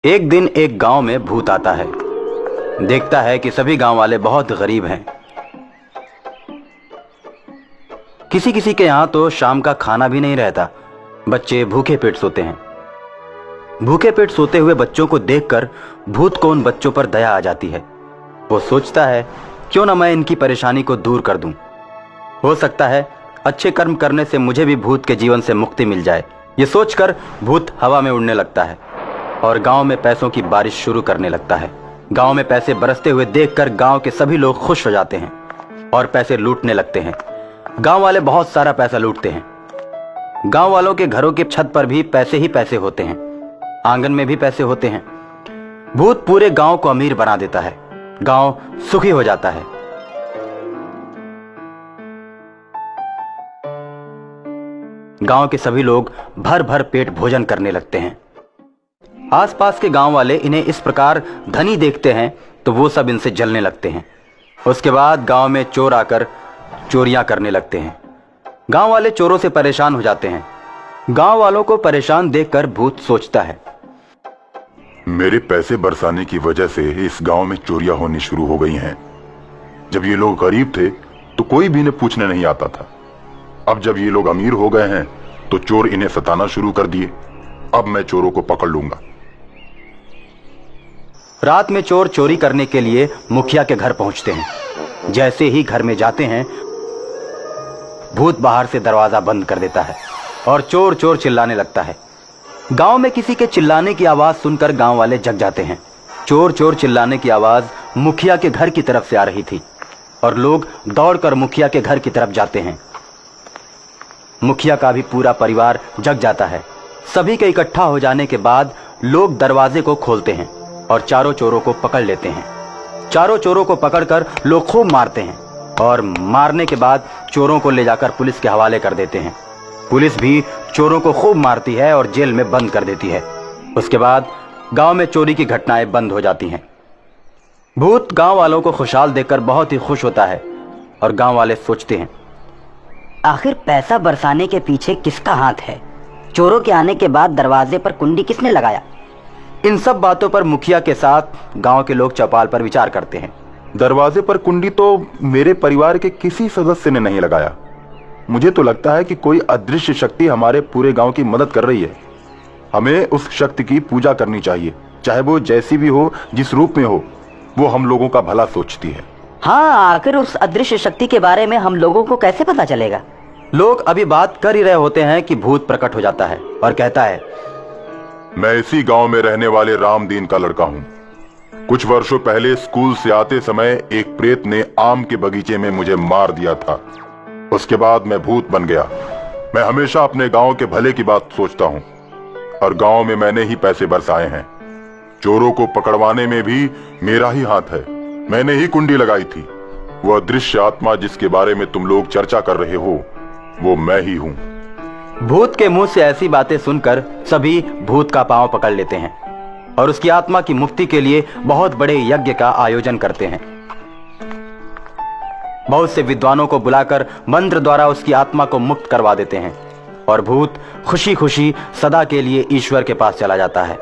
एक दिन एक गांव में भूत आता है। देखता है कि सभी गांव वाले बहुत गरीब हैं। किसी किसी के यहां तो शाम का खाना भी नहीं रहता। बच्चे भूखे पेट सोते हैं। भूखे पेट सोते हुए बच्चों को देखकर भूत को उन बच्चों पर दया आ जाती है। वो सोचता है, क्यों ना मैं इनकी परेशानी को दूर कर दूं। हो सकता है अच्छे कर्म करने से मुझे भी भूत के जीवन से मुक्ति मिल जाए। ये सोचकर भूत हवा में उड़ने लगता है और गांव में पैसों की बारिश शुरू करने लगता है। गांव में पैसे बरसते हुए देखकर गांव के सभी लोग खुश हो जाते हैं और पैसे लूटने लगते हैं। गांव वाले बहुत सारा पैसा लूटते हैं। गांव वालों के घरों की छत पर भी पैसे ही पैसे होते हैं, आंगन में भी पैसे होते हैं। भूत पूरे गांव को अमीर बना देता है। गांव सुखी हो जाता है। गांव के सभी लोग भर भर पेट भोजन करने लगते हैं। आसपास के गांव वाले इन्हें इस प्रकार धनी देखते हैं तो वो सब इनसे जलने लगते हैं। उसके बाद गांव में चोर आकर चोरियां करने लगते हैं। गांव वाले चोरों से परेशान हो जाते हैं। गांव वालों को परेशान देखकर भूत सोचता है, मेरे पैसे बरसाने की वजह से इस गांव में चोरियां होनी शुरू हो गई हैं। जब ये लोग गरीब थे तो कोई भी इन्हें पूछने नहीं आता था। अब जब ये लोग अमीर हो गए हैं तो चोर इन्हें सताना शुरू कर दिए। अब मैं चोरों को पकड़ लूंगा। रात में चोर चोरी करने के लिए मुखिया के घर पहुंचते हैं। जैसे ही घर में जाते हैं भूत बाहर से दरवाजा बंद कर देता है और चोर चोर चिल्लाने लगता है। गांव में किसी के चिल्लाने की आवाज सुनकर गांव वाले जग जाते हैं। चोर चोर चिल्लाने की आवाज मुखिया के घर की तरफ से आ रही थी और लोग दौड़कर मुखिया के घर की तरफ जाते हैं। मुखिया का भी पूरा परिवार जग जाता है। सभी के इकट्ठा हो जाने के बाद लोग दरवाजे को खोलते हैं और चारों चोरों को पकड़ लेते हैं। चारों चोरों को पकड़कर लोग खूब मारते हैं और मारने के बाद चोरों को ले जाकर पुलिस के हवाले कर देते हैं। पुलिस भी चोरों को खूब मारती है और जेल में बंद कर देती है। उसके बाद गांव में चोरी की घटनाएं बंद हो जाती हैं। भूत गांव वालों को खुशहाल देखकर बहुत ही खुश होता है और गांव वाले सोचते हैं, आखिर पैसा बरसाने के पीछे किसका हाथ है? चोरों के आने के बाद दरवाजे पर कुंडी किसने लगाया? इन सब बातों पर मुखिया के साथ गांव के लोग चौपाल पर विचार करते हैं। दरवाजे पर कुंडी तो मेरे परिवार के किसी सदस्य ने नहीं लगाया। मुझे तो लगता है कि कोई अदृश्य शक्ति हमारे पूरे गांव की मदद कर रही है। हमें उस शक्ति की पूजा करनी चाहिए, चाहे वो जैसी भी हो, जिस रूप में हो। वो हम लोगों का भला सोचती है। हाँ, आखिर उस अदृश्य शक्ति के बारे में हम लोगों को कैसे पता चलेगा? लोग अभी बात कर ही रहे होते हैं कि भूत प्रकट हो जाता है और कहता है, मैं इसी गांव में रहने वाले रामदीन का लड़का हूं। कुछ वर्षों पहले स्कूल से आते समय एक प्रेत ने आम के बगीचे में मुझे मार दिया था। उसके बाद मैं भूत बन गया। मैं हमेशा अपने गांव के भले की बात सोचता हूं और गांव में मैंने ही पैसे बरसाए हैं। चोरों को पकड़वाने में भी मेरा ही हाथ है। मैंने ही कुंडी लगाई थी। वो अदृश्य आत्मा जिसके बारे में तुम लोग चर्चा कर रहे हो, वो मैं ही हूं। भूत के मुंह से ऐसी बातें सुनकर सभी भूत का पांव पकड़ लेते हैं और उसकी आत्मा की मुक्ति के लिए बहुत बड़े यज्ञ का आयोजन करते हैं। बहुत से विद्वानों को बुलाकर मंत्र द्वारा उसकी आत्मा को मुक्त करवा देते हैं और भूत खुशी खुशी सदा के लिए ईश्वर के पास चला जाता है।